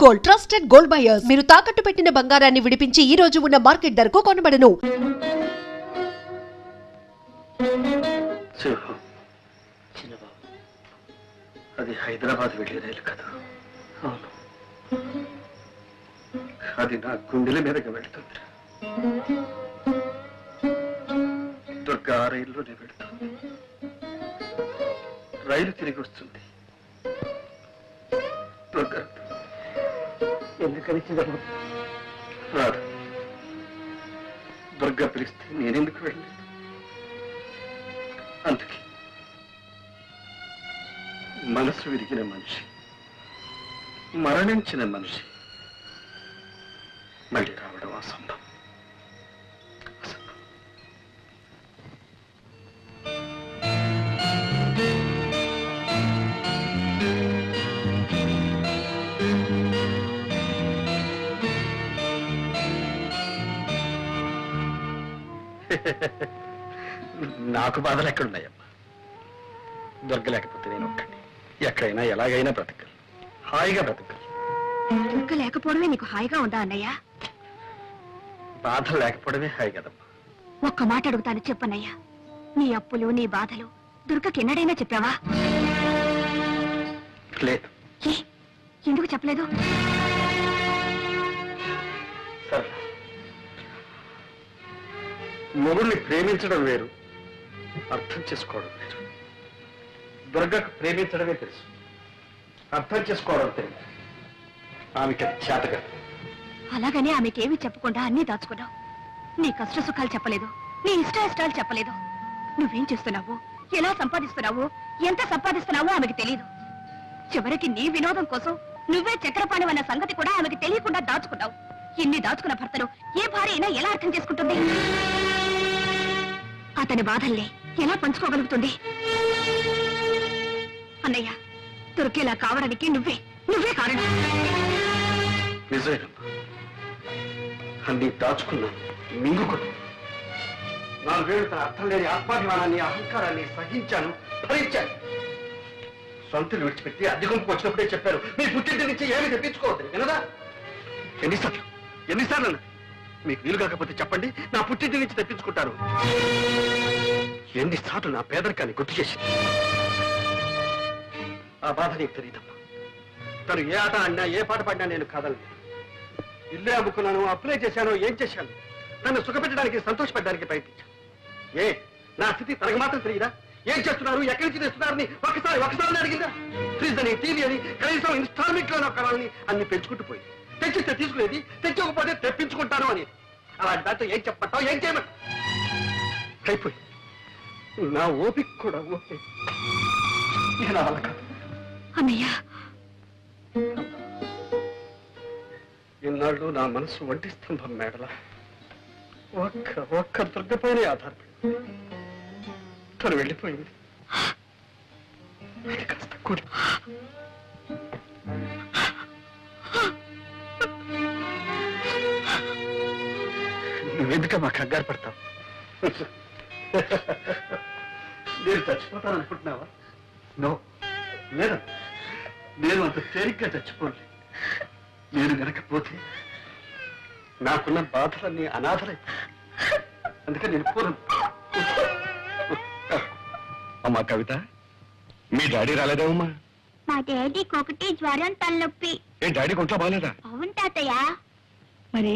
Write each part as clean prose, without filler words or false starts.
Gold, trusted gold buyers. మీరు తాకట్టు పెట్టిన బంగారాన్ని విడిపించి ఈ రోజు ఉన్న మార్కెట్ ధరకు కొనబడను. అది హైదరాబాద్ వెళ్ళే రైలు కదా. అవును, అది నా గుండెల మీదకి వెళ్తుంది. దుర్గా ఆ రైల్లోనే వెళ్తుంది. రైలు తిరిగి వస్తుంది. దుర్గా ఎందుకని రాదు. దుర్గా పిలిస్తే నేనెందుకు వెళ్ళలేదు? అందుకే మనసు విరిగిన మనిషి, మరణించిన మనిషి మళ్ళీ రావడం అసంభవం. నాకు బాధలు ఎక్కడున్నాయమ్మా? దుర్గ లేకపోతే నేను ఒక్కడిని ఎక్కడైనా ఎలాగైనా బ్రతకాలి, హాయిగా బ్రతకాలి. దుర్గ లేకపోవడమే నీకు హాయిగా ఉందా అన్నయ్య? బాధలు లేకపోవడమే హాయి కదమ్మా. ఒక్క మాట అడుగుతాను, చెప్పన్నయ్యా. నీ అప్పులు, నీ బాధలు దుర్గకి ఎన్నడైనా చెప్పావా? లేదు. ఎందుకు చెప్పలేదు? సరే, మొగుడిని ప్రేమించడం వేరు, అర్థం చేసుకోవడం వేరు. దుర్గకు ప్రేమించడమే తెలుసు, అర్థం చేసుకోవడం తెలుసు. ఆమెకి చేతగా. అలాగని ఆమెకేమీ చెప్పకుండా అన్నీ దాచుకున్నావు. నీ కష్ట సుఖాలు చెప్పలేదు, నీ ఇష్టాయిష్టాలు చెప్పలేదు. నువ్వేం చేస్తున్నావు, ఎలా సంపాదిస్తున్నావు, ఎంత సంపాదిస్తున్నావో ఆమెకి తెలియదు. చివరికి నీ వినోదం కోసం నువ్వే చక్రపాణి అన్న సంగతి కూడా ఆమెకి తెలియకుండా దాచుకున్నావు. ఇన్ని దాచుకున్న భర్తను ఏ భార్య అయినా ఎలా అర్థం చేసుకుంటుంది? అతని బాధల్ని ఎలా పంచుకోగలుగుతుంది? అన్నయ్య, దుర్గేలా కావడానికి నువ్వే కారణం. నిజమేనమ్మా, అన్ని దాచుకున్నాను, మింగుకున్నాను. 4 ఏళ్ళు తన అర్థం లేని ఆత్మాభిమానాన్ని, అహంకారాన్ని సహించాను, భరించాను. సొంతలు విడిచిపెట్టి అద్దెకొంపుకు వచ్చినప్పుడే చెప్పారు, మీ పుట్టింటి నుంచి ఏమీ తెప్పించుకోవద్దు వినదా? ఎన్నిసార్లు మీకు వీలు కాకపోతే చెప్పండి, నా పుట్టింటి నుంచి తెప్పించుకుంటారు. ఎన్నిసార్లు నా పేదరికాన్ని గుర్తు చేసి. ఆ బాధ నీకు తెలియదమ్మా. తను ఏ ఆట ఆడినా, ఏ పాట పాడినా నేను కాదలేదు. ఇల్లే అమ్ముకున్నాను, అప్లై చేశాను, ఏం చేశాను? నన్ను సుఖపెట్టడానికి, సంతోషపెట్టడానికి ప్రయత్నించాను. నా స్థితి తనకు మాత్రం తెలియదా? ఏం చేస్తున్నారు, ఎక్కడి నుంచి తెస్తున్నారని ఒకసారి అడిగిందా? ఫ్రిడ్జ్ అని, టీవీ అని, కనీసం ఇన్స్టాల్మెంట్ లో కొనాలని అన్ని పెంచుకుంటూ పోయింది. తెచ్చిస్తే తీసుకునేది, తెచ్చకపోతే తెప్పించుకుంటాను అని. అలాంటి దాంతో ఏం చెప్పమంటావు, ఏం చేయమంటావు? అయిపోయి నా ఓపిక కూడా ఓకే. నేను అలా కాదు అన్నయ్య. ఇన్నాళ్ళు నా మనసు ఒంటి స్తంభం మేడల ఒక్క దుర్గపైనే ఆధారపడి తను వెళ్ళిపోయింది. కాస్త కూడా నువ్వెందుకమ్మా కంగారు పడతావు? నేను చచ్చిపోతాను అనుకుంటున్నావా? నో, లేదు. నేను అంత తేలిగ్గా చచ్చిపోలే. నేను వెనకపోతే నాకున్న బాధలన్నీ అనాథలైపోయి. అందుకని నేను పోను. అమ్మా కవిత, మీ డాడీ రాలేదేమమ్మా? మా డాడీకి ఒకటి జ్వరం, తలనొప్పి. ఏ డాడీ కొంట్లో బాగాలేదా? అవును తాతయ్య. మరి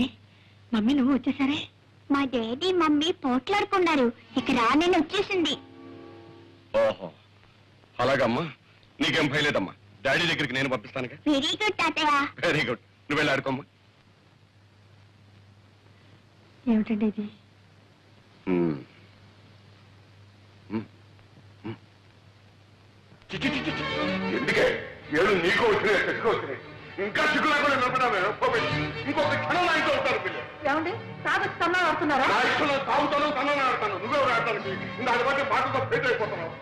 మమ్మీ నువ్వు వచ్చేసరే? మా డాడీ మమ్మీ పోట్లాడుకున్నారు, ఇక రానని వచ్చేసింది. ఓహో, అలాగమ్మా. నీకేం భయలేదమ్మా, డాడీ దగ్గరికి నేను పంపిస్తానుగా. వెరీ గుడ్ తాతయ్య. Very good. నువ్వు వెళ్ళి ఆడుకోమ్మా. ఏమిటండి ఇది? ఎందుకే ఏడు నీకు వచ్చినాయి, చెట్టుకు వచ్చినాయి. ఇంకా చిక్కు లేకుండా నడుపుతామే. ఇంకొక క్షణం నా ఇంట్లో ఉంటారు పిల్లలు. ఏమండి, తాగొచ్చి తన్నా ఆడుతున్నారా? నా ఇష్టంలో తాగుతాను, తనని ఆడతాను. నువ్వెవరు ఆడటానికి? దాన్ని బట్టి మాటతో ఫెయిల్ అయిపోతున్నావు.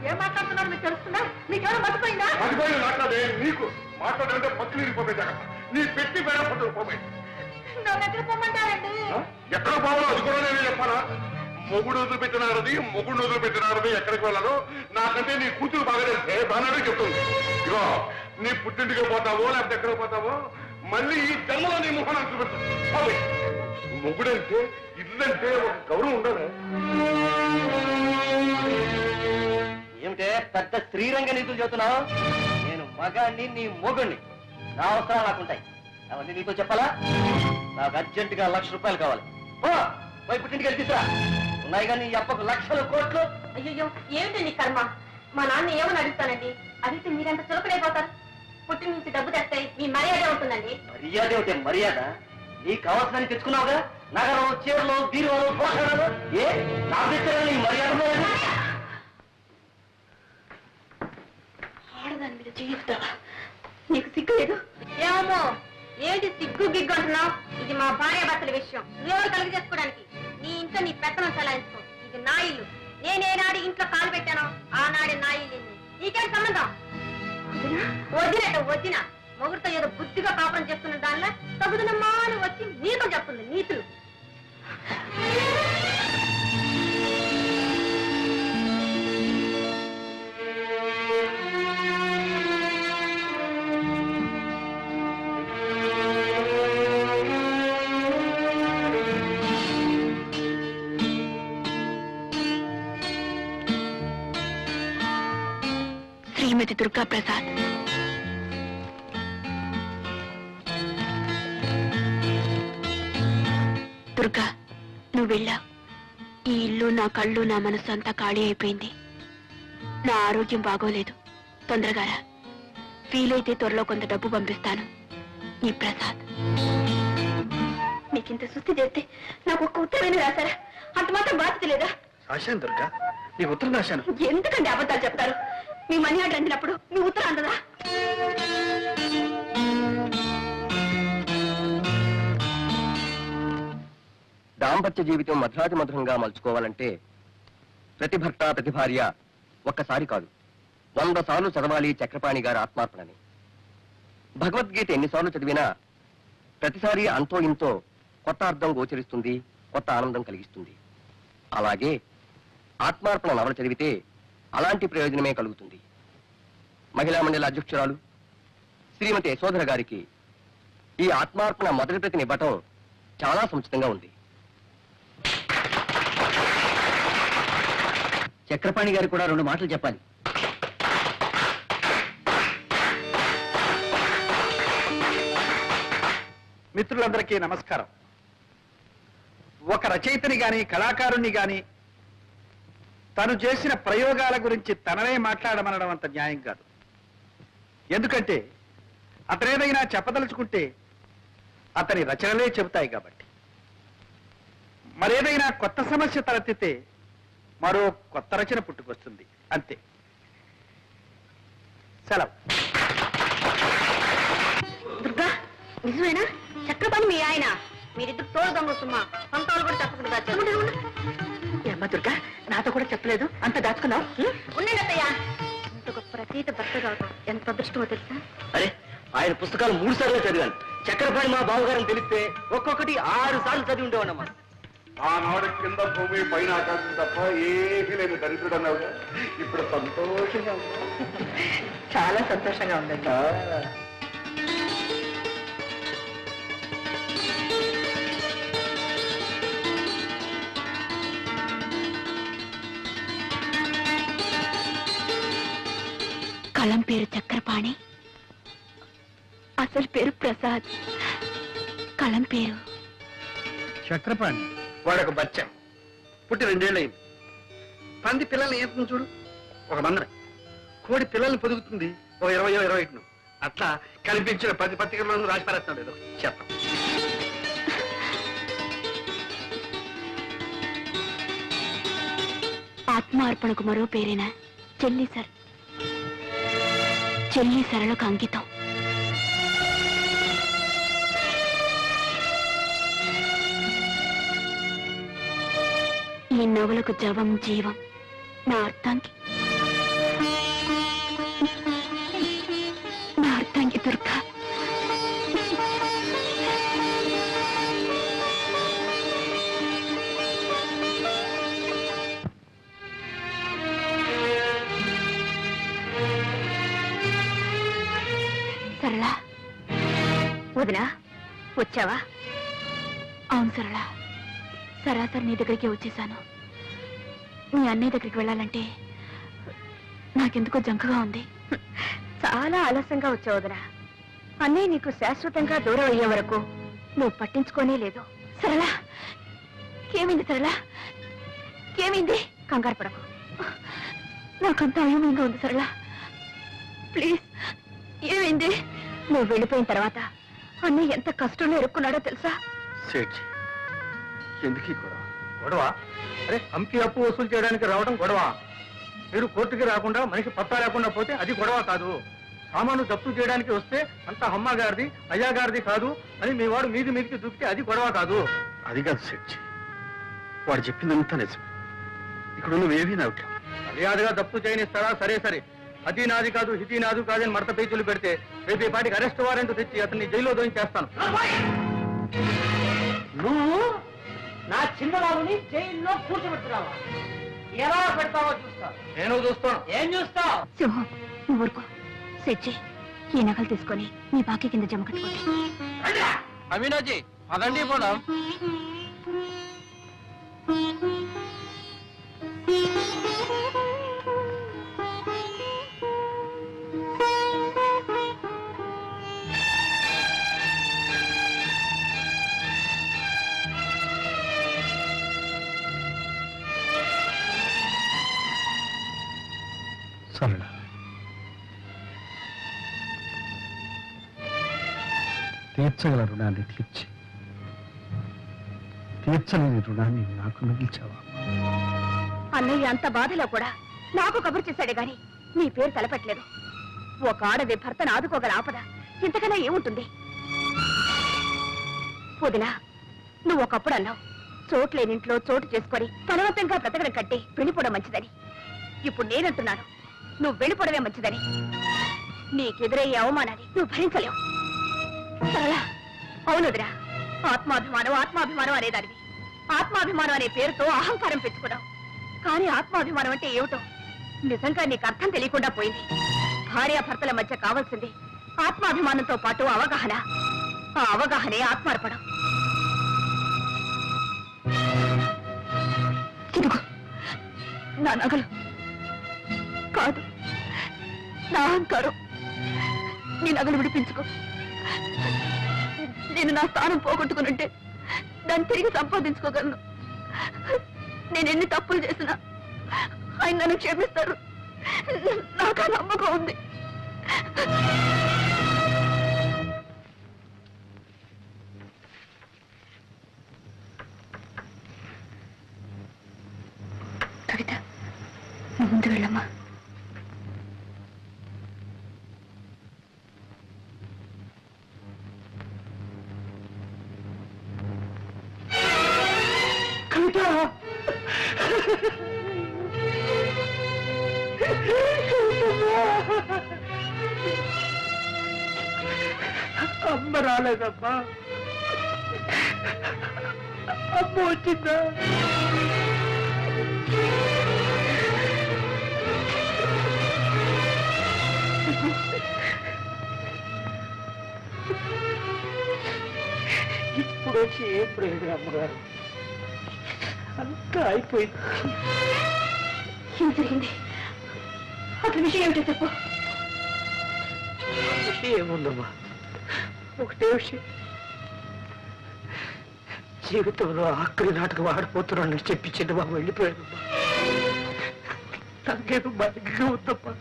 ఏం మాట్లాడుతున్నారు మీకు తెలుస్తుందా? మీకేమైనా మర్చిపోయిందా? మర్చిపోయి మాట్లాడే నీకు మాట్లాడాలంటే పచ్చి నీరిపోయి జాగ్రత్త. నీ పెట్టి పేడ పట్టు పోయి. నన్ను ఎక్కడ పొమ్మంటారండి? ఎక్కడ పోవాలో అది కూడా నేను చెప్పాలా? మొగుడు వదిలిపెట్టినారది, మొగుడు వదిలిపెట్టినారది, ఎక్కడికి వెళ్ళాలో నాకంటే నీ కూతురు బాగా తెలిసే బాగానే చెప్తుంది. ఇగో నీ పుట్టింటికి పోతావో లేకపోతే ఎక్కడ పోతావో మళ్ళీ ఈ జన్మలో నీ మొహం చూపెడతావు. మొగుడంటే ఇల్లంటే ఒక గౌరవం ఉండదు. ఏమిటే పెద్ద శ్రీరంగ నీతులు చెబుతున్నావు? నేను మగాన్ని, నీ మొగుణ్ణి. నా అవసరాలు నాకుంటాయి. అవన్నీ నీతో చెప్పాలా? నాకు అర్జెంటుగా 1,00,000 రూపాయలు కావాలి. పోయి పుట్టింటికి వెళ్ళి తీసురా. ఉన్నాయి కానీ ఈ అప్పకు లక్షలు కోట్లు. అయ్యో ఏమిటి నీ కర్మ? మా నాన్న ఏమని అడుగుతానండి? అడిగితే మీరంత చులకడైపోతారు. పుట్టి నుంచి డబ్బు తెస్తే మీ మర్యాద ఉంటుందండి. మర్యాద ఏమిటే మర్యాద? నీకు కావాల్సిన తెచ్చుకున్నావుగా, నగరం, చీరలు, బీరువాలు, పోషణలు. ఏ నాకు తెచ్చారా నీ మర్యాద? ఆడదాని మీద చేయిస్తావా? నీకు సిగ్గు లేదు? ఏమో ఏంటి సిగ్గు గిగ్గు అంటున్నావు? ఇది మా భార్య భర్తల విషయం. నువ్వెవరు కలిగి చేసుకోవడానికి? నీ ఇంట్లో నీ పెత్తనం చలాయించుకో. ఇది నా ఇల్లు. నేనేనాడు ఇంట్లో కాలు పెట్టానో ఆనాడే నా ఇల్లు. నీకేం సంబంధం? వదిన మొగుడితో ఏదో బుద్ధిగా కాపురం చేస్తున్న దానిలో తగుదనమ్మా అని వచ్చి నీతో చెప్తుంది నీతులు. శ్రీమతి దుర్గా ప్రసాద్. దుర్గా, నువ్వు వెళ్ళా. ఈ ఇల్లు, నా కళ్ళు, నా మనసు అంతా ఖాళీ అయిపోయింది. నా ఆరోగ్యం బాగోలేదు. తొందరగా రా. వీలైతే త్వరలో కొంత డబ్బు పంపిస్తాను. నీ ప్రసాద్. మీకింత సుస్థి చేస్తే నాకు ఒక్క ఉత్తరమైన రాశారా? అంత మాత్రం బాధ్యత లేదా? రాశాను దుర్గా, నీ ఉత్తరం రాశాను. ఎందుకండి అబద్ధాలు చెప్తారు? మీ మనీ ఆర్డర్ అందినప్పుడు మీ ఉత్తరం అందదా? దాంపత్య జీవితం మధురాతి మధురంగా మలుచుకోవాలంటే ప్రతి భర్త, ప్రతి భార్య ఒక్కసారి కాదు 100 సార్లు చదవాలి చక్రపాణి గారి ఆత్మార్పణని. భగవద్గీత ఎన్నిసార్లు చదివినా ప్రతిసారి అంతో ఇంతో కొత్త అర్థం గోచరిస్తుంది, కొత్త ఆనందం కలిగిస్తుంది. అలాగే ఆత్మార్పణ నవల చదివితే అలాంటి ప్రయోజనమే కలుగుతుంది. మహిళా మండలి అధ్యక్షురాలు శ్రీమతి యశోధర గారికి ఈ ఆత్మార్పణ మొదటి ప్రతిని ఇవ్వటం చాలా సముచితంగా ఉంది. చక్రపాణి గారికి కూడా 2 మాటలు చెప్పాలి. మిత్రులందరికీ నమస్కారం. ఒక రచయితని గాని, కళాకారుణ్ణి గాని తను చేసిన ప్రయోగాల గురించి తననే మాట్లాడమనడం అంత న్యాయం కాదు. ఎందుకంటే అతనేదైనా చెప్పదలుచుకుంటే అతని రచనలే చెబుతాయి కాబట్టి. మరేదైనా కొత్త సమస్య తలెత్తితే మరో కొత్త రచన పుట్టుకొస్తుంది, అంతే. సెలవు. దుర్గా, నిజమేనా? చక్రపాణి మీ ఆయన? మీరిద్దరు తోడు దొంగ సుమ్మా. సొంతలు కూడా చెప్పకుండా అమ్మ దుర్గా, నాతో కూడా చెప్పలేదు, అంత దాచుకున్నావు. ఉన్నాడయ్యా, ఇంత గొప్ప రచయిత భర్త కావటం ఎంత అదృష్టమో తెలుసా? అరే, ఆయన పుస్తకాలు 3 సార్లు చదివాను. చక్రపాణి మా బావగారని తెలిస్తే ఒక్కొక్కటి 6 సార్లు చదివి ఉండేవాడమ్మా. ఆనాడు కింద భూమి పైన ఆకాశం తప్ప ఏమీ లేని దరిద్రుడు అన్నావుగా. ఇప్పుడు సంతోషంగా చాలా సంతోషంగా ఉందండి. కలం పేరు చక్రపాణి, అసలు పేరు ప్రసాద్. కలం పేరు చక్రపాణి వాడొక బచ్చ. పుట్టి 2 ఏళ్ళయింది. పంది పిల్లల్ని ఏం చూడు, ఒక మందర. కోడి పిల్లల్ని పొదుగుతుంది ఒక 20-21. అట్లా కనిపించిన 10 పత్రికలను రాసి పారేస్తున్నాడు ఏదో చెప్పం. ఆత్మార్పణకు మరో పేరేనా? చెల్లి సర్. చెల్లి సరళకు అంకితం. ఈ నవలకు జవం జీవం. నా అర్థానికి దుర్గా. వదినా వచ్చావా? అవును సరళ, సరాసరి నీ దగ్గరికి వచ్చేసాను. మీ అన్నయ్య దగ్గరికి వెళ్ళాలంటే నాకెందుకో జంకగా ఉంది. చాలా ఆలస్యంగా వచ్చావు వదినా. అన్నయ్య నీకు శాశ్వతంగా దూరం అయ్యే వరకు నువ్వు పట్టించుకోనే లేదు. సరళ, ఏమైంది సరళ? ఏమైంది? కంగారు పడకు, నాకంతా అయోమయంగా ఉంది సరళ. ప్లీజ్, ఏమైంది? నువ్వు వెళ్ళిపోయిన తర్వాత అన్నయ్య ఎంత కష్టంలో ఇరుక్కున్నాడో తెలుసా? సేఠ్, ఎందుకు ఈ గొడవ? గొడవ? అరే, హంపి అప్పు వసూలు చేయడానికి రావడం గొడవ. మీరు కోర్టుకి రాకుండా మనిషి పత్తా లేకుండా పోతే అది గొడవ కాదు. సామాను జప్తు చేయడానికి వస్తే అంతా అమ్మ గారిది అయ్యా గారిది కాదు అని మీ వాడు మీదికి దూకితే అది గొడవ కాదు. అది కాదు సేఠ్, వాడు చెప్పిందంతా నిజం. ఇక్కడ నువ్వేమీ నవ్వు మర్యాదగా జప్తు చేయనిస్తారా? సరే సరే, అది నాది కాదు ఇది నాది కాదని మడత పేచీలు పెడితే రేపు ఈ పాటికి అరెస్ట్ వారెంట్ తెచ్చి అతన్ని జైల్లో దోయించేస్తాను. నువ్వు నా చిన్నబాబుని జైల్లో కూర్చోబెట్టున్నావా? ఎలా పెడతావో చూస్తా. నేను చూస్తాను. ఏం చూస్తావు? సింహం, నువ్వు ఊరుకో. సెచ్చి, ఈ నగలు తీసుకొని నీ బాకీ కింద జమ కట్టుకోండి. అమీనాజీ, అదండి పోదాం. సరళ, తీర్చగల రుణాన్ని తీర్చి తీర్చలేని రుణాన్ని నాకు మిగిల్చావా? అన్నయ్య అంత బాధలో కూడా నాకు కబురు చేశాడే గాని నీ పేరు తలపెట్టలేదు. ఒక ఆడది భర్తను ఆదుకోగల ఆపద ఇంతకన్నా ఏముంటుంది? వదినా, నువ్వు ఒకప్పుడు అన్నావు చోట్లేనింట్లో చోటు చేసుకొని బలవంతంగా బ్రతకడం కట్టి వెళ్ళిపోవడం మంచిదని. ఇప్పుడు నేనంటున్నాను నువ్వు వెళ్ళిపోవడమే మంచిదని. నీకెదురయ్యే అవమానాన్ని నువ్వు భరించలేవు. సరళ, అవును వదినా, ఆత్మాభిమానం ఆత్మాభిమానం అనేదానివి. ఆత్మాభిమానం అనే పేరుతో అహంకారం పెంచుకున్నావు. కానీ ఆత్మాభిమానం అంటే ఏమిటో నిజంగా నీకు అర్థం తెలియకుండా పోయింది. భార్యాభర్తల మధ్య కావాల్సింది ఆత్మాభిమానంతో పాటు అవగాహన. ఆ అవగాహనే ఆత్మార్పణం. ఇదిగో నా నగలు కాదు, నా అహంకారం. నీ నగలు విడిపించుకో. నేను నా స్థానం పోగొట్టుకునుంటే దాన్ని తిరిగి సంపాదించుకోగలను. నేను ఎన్ని తప్పులు చేసినా ఆయన నన్ను క్షమిస్తారు. నాకు ఆ నమ్మకం ఉంది. కవిత, నువ్వు ముందు వెళ్ళమ్మా. అమ్మ రాలేదమ్మా. అమ్మ వచ్చిందా? ఇప్పుడు వచ్చి ఏం ప్రయోజనం అమ్మగారు? అంతా అయిపోయింది. ఏం జరిగింది? అసలు విషయం ఏమిటో చెప్పు. ఏముందమ్మా, ఒకటే విషయం. జీవితంలో ఆఖరి నాటకం ఆడిపోతున్నానని చెప్పి చిన్నబాబు వెళ్ళిపోయాడమ్మా. నాకేదో బతిగా ఉందమ్మా.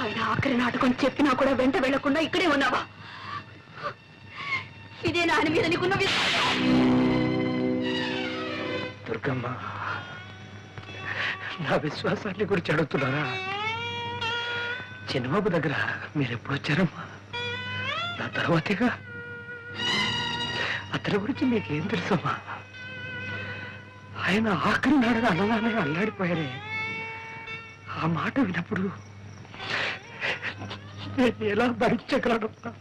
ఆయన ఆఖరి నాటకం చెప్పినా కూడా వెంట వెళ్లకుండా ఇక్కడే ఉన్నావా? ఇదే నా ఆయన మీద నీకున్న విశ్వాసం. దుర్గమ్మ, నా విశ్వాసాన్ని గురించి అడుగుతున్నారా? చిన్నబాబు దగ్గర మీరు ఎప్పుడు వచ్చారమ్మా? నా తర్వాతగా. అతని గురించి మీకేం తెలుసమ్మా? ఆయన ఆఖరి నాడని అన్నదాన్ని అల్లాడిపోయారే. ఆ మాట విన్నప్పుడు నేను ఎలా భరించగలనమ్మా?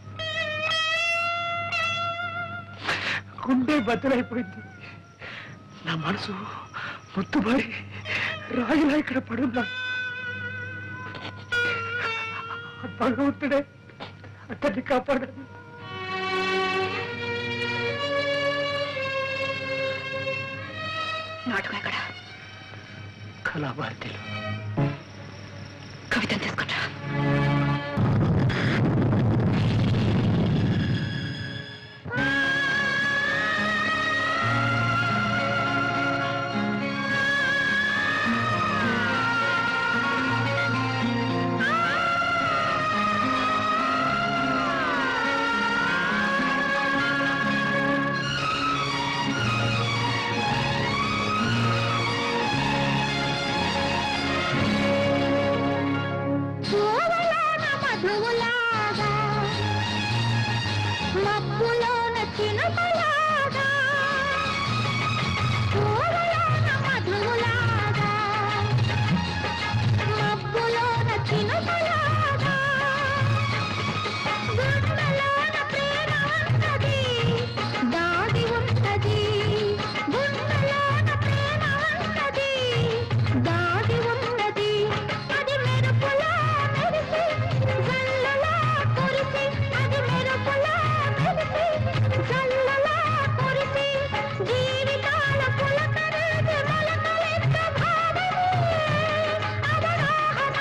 గుండె బద్దలైపోయింది. నా మనసు మొత్తుబారి రాయిలా ఇక్కడ పడున్నా. భగవంతుడే అతన్ని కాపాడాలి. నాటకం ఎక్కడ? కళాభారతిలో. కవితను తీసుకుంటా. మబ్బులోన చినుకులాగా పూలలోన మధువులాగా మబ్బులోన చినుకులాగా గుండెలోన ప్రేమ ఉన్నది దాగి ఉన్నది గుండెలోన ప్రేమ ఉన్నది దాగి ఉన్నది అది మెరుపులా మెరిసి జల్లులా కురిసి అది మెరుపులా మెరిసి జల్లులా కురిసి జీవితాల పులకరేసి మొలకలెత్త భావమే అవగాహన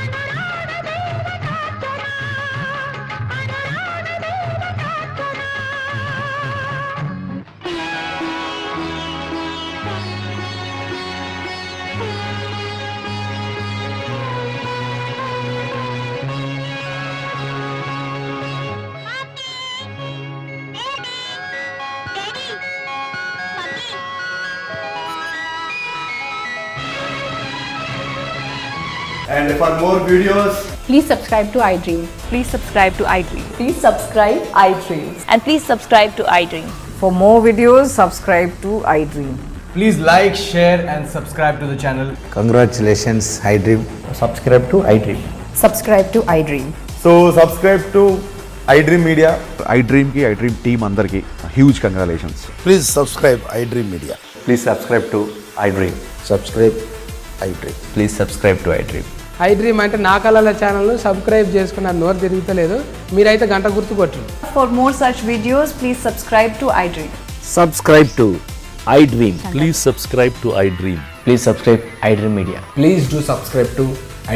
అనురాగ దేవతార్చన అనురాగ దేవతార్చన. And for more videos, Please subscribe to iDream. Please subscribe to iDream. Please subscribe iDream. And please subscribe to iDream. For more videos, subscribe to iDream. please like, share and subscribe to the channel. Congratulations iDream. Subscribe to iDream. Subscribe to iDream. So subscribe to iDream Media. iDream team అందరికి huge congratulations. Please subscribe iDream media. Please subscribe to iDream. Subscribe iDream. Please subscribe to iDream. iDream అంటే నా కళల ఛానల్ను subscribe చేసుకున్న నోరు తిరుగుతలేదు. మీరైతే గంట గుర్తు కొట్టండి. For more such videos, please subscribe to iDream. Subscribe to iDream. Please subscribe to iDream. Please subscribe iDream Media. Please do subscribe to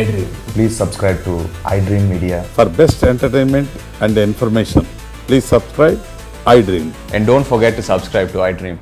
iDream. Please subscribe to iDream Media. For best entertainment and information, please subscribe iDream. And don't forget to subscribe to iDream.